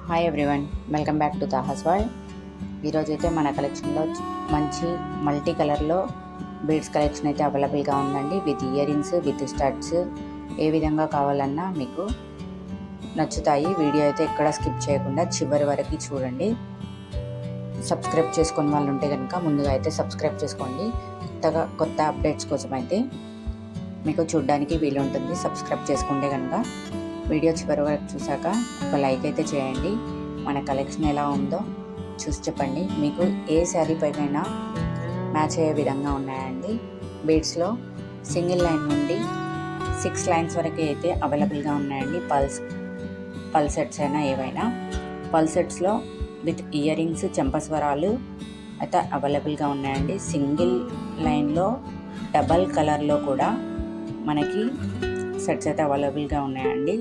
Hi everyone, welcome back to Taha's world. ఈరోజైతే మన కలెక్షన్లో మంచి మల్టీ కలర్లో బీడ్స్ కలెక్షన్ అయితే అవైలబుల్గా ఉందండి. With earrings, with studs, ఏ విధంగా కావాలన్నా మీకు నచ్చుతాయి. వీడియో అయితే ఎక్కడ స్కిప్ చేయకుండా చివరి వరకు చూడండి. సబ్స్క్రైబ్ చేసుకుని వాళ్ళు ఉంటే కనుక ముందుగా అయితే సబ్స్క్రైబ్ చేసుకోండి. కొత్త అప్డేట్స్ కోసం అయితే మీకు చూడడానికి వీలుంటుంది. సబ్స్క్రైబ్ చేసుకుంటే కనుక వీడియో చివరి వరకు చూసాక ఒక లైక్ అయితే చేయండి. మన కలెక్షన్ ఎలా ఉందో చూసి చెప్పండి. మీకు ఏ శారీ పైన మ్యాచ్ అయ్యే విధంగా ఉన్నాయండి. బీడ్స్లో సింగిల్ లైన్ నుండి 6 లైన్స్ వరకు అయితే అవైలబుల్గా ఉన్నాయండి. పల్స్ సెట్స్ అయినా ఏవైనా పల్స్ సెట్స్లో విత్ ఇయర్ రింగ్స్, చెంపస్వరాలు అయితే అవైలబుల్గా ఉన్నాయండి. సింగిల్ లైన్లో డబల్ కలర్లో కూడా మనకి సెట్స్ అయితే అవైలబుల్గా ఉన్నాయండి.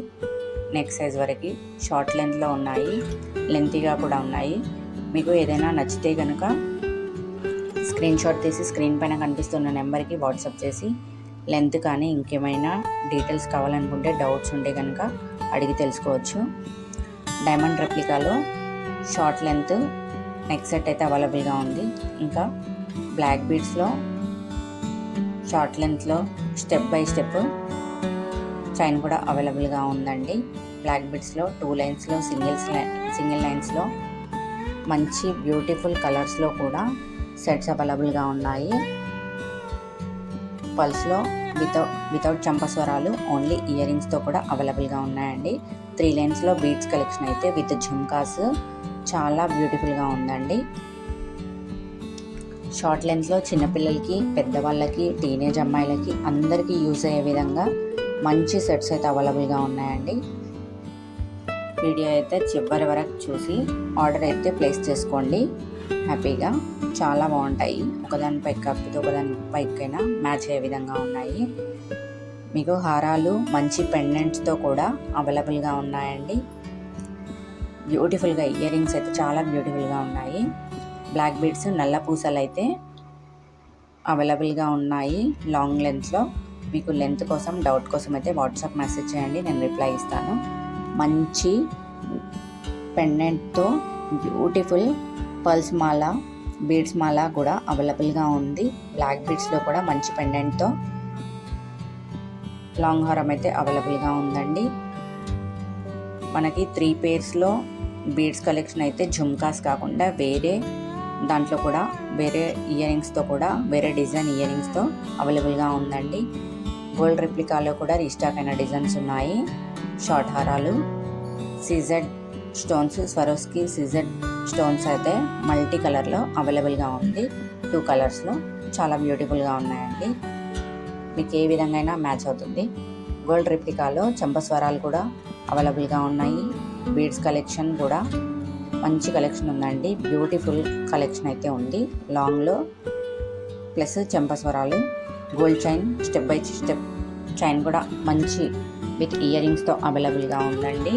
నెక్ సైజ్ వరకు షార్ట్ లెంత్లో ఉన్నాయి, లెంతీగా కూడా ఉన్నాయి. మీకు ఏదైనా నచ్చితే కనుక స్క్రీన్ షాట్ తీసి స్క్రీన్ పైన కనిపిస్తున్న నెంబర్కి వాట్సాప్ చేసి లెంత్ కానీ ఇంకేమైనా డీటెయిల్స్ కావాలనుకుంటే డౌట్స్ ఉంటే కనుక అడిగి తెలుసుకోవచ్చు. డైమండ్ రెప్లికాలో షార్ట్ లెంత్ నెక్ సెట్ అయితే అవైలబుల్గా ఉంది. ఇంకా బ్లాక్ బీడ్స్లో షార్ట్ లెంత్లో స్టెప్ బై స్టెప్ చైన్ కూడా అవైలబుల్గా ఉందండి. బ్లాక్ బిట్స్లో 2 లైన్స్లో సింగిల్ లైన్స్లో మంచి బ్యూటిఫుల్ కలర్స్లో కూడా సెట్స్ అవైలబుల్గా ఉన్నాయి. పల్స్లో వితౌట్ చంపస్వరాలు ఓన్లీ ఇయర్ రింగ్స్తో కూడా అవైలబుల్గా ఉన్నాయండి. 3 లైన్స్లో బీడ్స్ కలెక్షన్ అయితే విత్ ఝుమ్కాస్ చాలా బ్యూటిఫుల్గా ఉందండి. షార్ట్ లెంత్లో చిన్నపిల్లలకి, పెద్దవాళ్ళకి, టీనేజ్ అమ్మాయిలకి అందరికీ యూజ్ అయ్యే విధంగా మంచి సెట్స్ అయితే అవైలబుల్గా ఉన్నాయండి. వీడియో అయితే చివరి వరకు చూసి ఆర్డర్ అయితే ప్లేస్ చేసుకోండి. హ్యాపీగా చాలా బాగుంటాయి. ఒకదానిపై కాకపోతే ఒకదానిపైకైనా మ్యాచ్ అయ్యే విధంగా ఉన్నాయి. మీకు హారాలు మంచి పెండెంట్స్తో కూడా అవైలబుల్గా ఉన్నాయండి. బ్యూటిఫుల్గా ఇయర్ రింగ్స్ అయితే చాలా బ్యూటిఫుల్గా ఉన్నాయి. బ్లాక్ బీడ్స్, నల్ల పూసలు అయితే అవైలబుల్గా ఉన్నాయి. లాంగ్ లెంత్లో మీకు లెంత్ కోసం, డౌట్ కోసం అయితే వాట్సాప్ మెసేజ్ చేయండి, నేను రిప్లై ఇస్తాను. మంచి పెండెంట్తో బ్యూటిఫుల్ పల్స్ మాల, బీడ్స్ మాల కూడా అవైలబుల్గా ఉంది. బ్లాక్ బీడ్స్లో కూడా మంచి పెండెంట్తో లాంగ్ హారం అయితే అవైలబుల్గా ఉందండి. మనకి 3 పేర్స్లో బీడ్స్ కలెక్షన్ అయితే ఝుమ్కాస్ కాకుండా వేరే దాంట్లో కూడా వేరే ఇయర్ రింగ్స్తో కూడా వేరే డిజైన్ ఇయర్ రింగ్స్తో అవైలబుల్గా ఉందండి. గోల్డ్ రెప్లికాలో కూడా రీస్టాక్ అయిన డిజైన్స్ ఉన్నాయి. షార్ట్ హారాలు, CZ stones, Swarovski CZ stones అయితే మల్టీ కలర్లో అవైలబుల్గా ఉంది. 2 కలర్స్లో చాలా బ్యూటిఫుల్గా ఉన్నాయండి. మీకు ఏ విధంగా మ్యాచ్ అవుతుంది. గోల్డ్ రెప్లికాలో చంపస్వరాలు కూడా అవైలబుల్గా ఉన్నాయి. బీడ్స్ కలెక్షన్ కూడా మంచి కలెక్షన్ ఉందండి. బ్యూటిఫుల్ కలెక్షన్ అయితే ఉంది. లాంగ్లో ప్లస్ చెంపస్వరాలు, gold chain, step by step chain కూడా మంచి విత్ ఇయర్ రింగ్స్తో అవైలబుల్గా ఉందండి.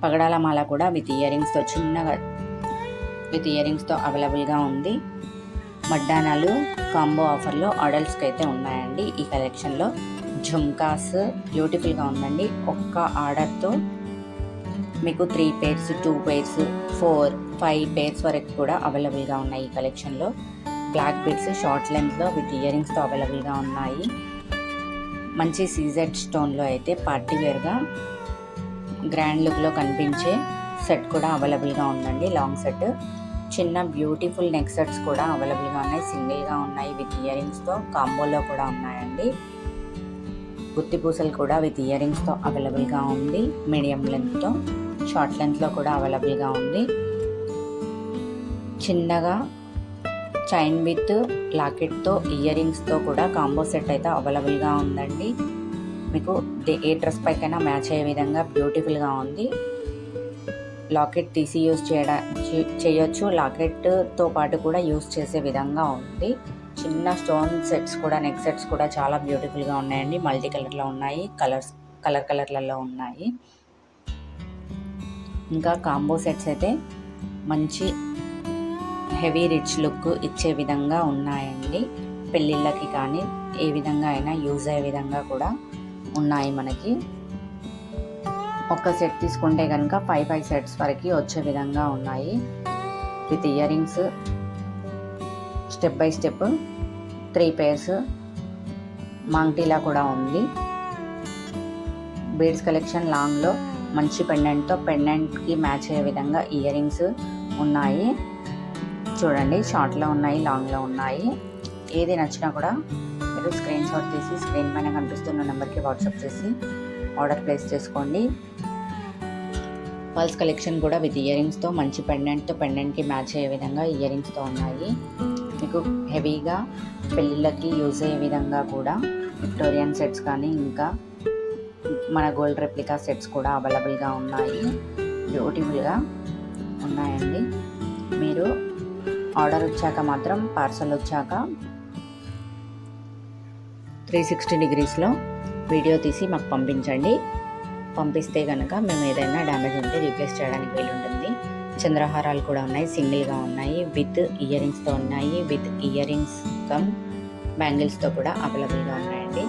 పగడాల మాల కూడా విత్ ఇయర్ రింగ్స్తో చిన్నగా విత్ ఇయర్ రింగ్స్తో అవైలబుల్గా ఉంది. మడ్డానాలు కాంబో ఆఫర్లో అడల్ట్స్కి అయితే ఉన్నాయండి. ఈ కలెక్షన్లో ఝుమ్కాస్ బ్యూటిఫుల్గా ఉందండి. ఒక్క ఆర్డర్తో మీకు 3 పేర్స్, 2 పేర్స్, 4, 5 పేర్స్ వరకు కూడా అవైలబుల్గా ఉన్నాయి. ఈ కలెక్షన్లో బ్లాక్ బీడ్స్ షార్ట్ లెంత్లో విత్ ఇయర్ రింగ్స్తో అవైలబుల్గా ఉన్నాయి. మంచి సీజెడ్ స్టోన్లో అయితే పార్టీ వేర్గా గ్రాండ్ లుక్లో కనిపించే సెట్ కూడా అవైలబుల్గా ఉందండి. లాంగ్ సెట్, చిన్న బ్యూటిఫుల్ నెక్ సెట్స్ కూడా అవైలబుల్గా ఉన్నాయి. సింగిల్గా ఉన్నాయి, విత్ ఇయర్ రింగ్స్తో కాంబోలో కూడా ఉన్నాయండి. గుత్తి పూసలు కూడా విత్ ఇయర్ రింగ్స్తో అవైలబుల్గా ఉంది. మీడియం లెంత్తో, షార్ట్ లెంత్లో కూడా అవైలబుల్గా ఉంది. చిన్నగా చైన్ విత్ లాకెట్తో ఇయర్ రింగ్స్తో కూడా కాంబో సెట్ అయితే అవైలబుల్గా ఉందండి. మీకు ఏ డ్రెస్ పైకైనా మ్యాచ్ అయ్యే విధంగా బ్యూటిఫుల్గా ఉంది. లాకెట్ తీసి యూజ్ చేయొచ్చు. లాకెట్తో పాటు కూడా యూజ్ చేసే విధంగా ఉంది. చిన్న స్టోన్ సెట్స్ కూడా, నెక్ సెట్స్ కూడా చాలా బ్యూటిఫుల్గా ఉన్నాయండి. మల్టీ కలర్లో ఉన్నాయి, కలర్లలో ఉన్నాయి. ఇంకా కాంబో సెట్స్ అయితే మంచి హెవీ రిచ్ లుక్ ఇచ్చే విధంగా ఉన్నాయండి. పెళ్ళిళ్ళకి కానీ ఏ విధంగా అయినా యూజ్ అయ్యే విధంగా కూడా ఉన్నాయి మనకి. ఒక సెట్ తీసుకుంటే కనుక 5 సెట్స్ వరకు వచ్చే విధంగా ఉన్నాయి. With ear rings, step by step 3 pairs మాంగ్టీలా కూడా ఉంది. బీడ్స్ కలెక్షన్ లాంగ్లో మంచి పెండెంట్తో పెండెంట్కి మ్యాచ్ అయ్యే విధంగా ఇయర్ రింగ్స్ ఉన్నాయి. చూడండి, షార్ట్లో ఉన్నాయి, లాంగ్లో ఉన్నాయి. ఏది నచ్చినా కూడా మీరు స్క్రీన్ షాట్ తీసి స్క్రీన్ పైన కనిపిస్తున్న నెంబర్కి వాట్సాప్ చేసి ఆర్డర్ ప్లేస్ చేసుకోండి. పల్స్ కలెక్షన్ కూడా విత్ ఇయర్ రింగ్స్తో మంచి పెండెంట్తో పెండెంట్కి మ్యాచ్ అయ్యే విధంగా ఇయర్ రింగ్స్తో ఉన్నాయి. మీకు హెవీగా పెళ్ళిళ్ళకి యూజ్ అయ్యే విధంగా కూడా విక్టోరియన్ సెట్స్ కానీ ఇంకా మన గోల్డ్ రెప్లికా సెట్స్ కూడా అవైలబుల్గా ఉన్నాయి. బ్యూటిఫుల్గా ఉన్నాయండి. మీరు ఆర్డర్ వచ్చాక మాత్రం పార్సల్ వచ్చాక 360 degreesలో వీడియో తీసి మాకు పంపించండి. పంపిస్తే కనుక మేము ఏదైనా డ్యామేజ్ ఉంటే రీప్లేస్ చేయడానికి వీలుంటుంది. చంద్రహారాలు కూడా ఉన్నాయి, సింగిల్గా ఉన్నాయి, విత్ ఇయర్ రింగ్స్తో ఉన్నాయి, విత్ ఇయర్ రింగ్స్ కమ్ బ్యాంగిల్స్తో కూడా అవైలబుల్గా ఉన్నాయండి.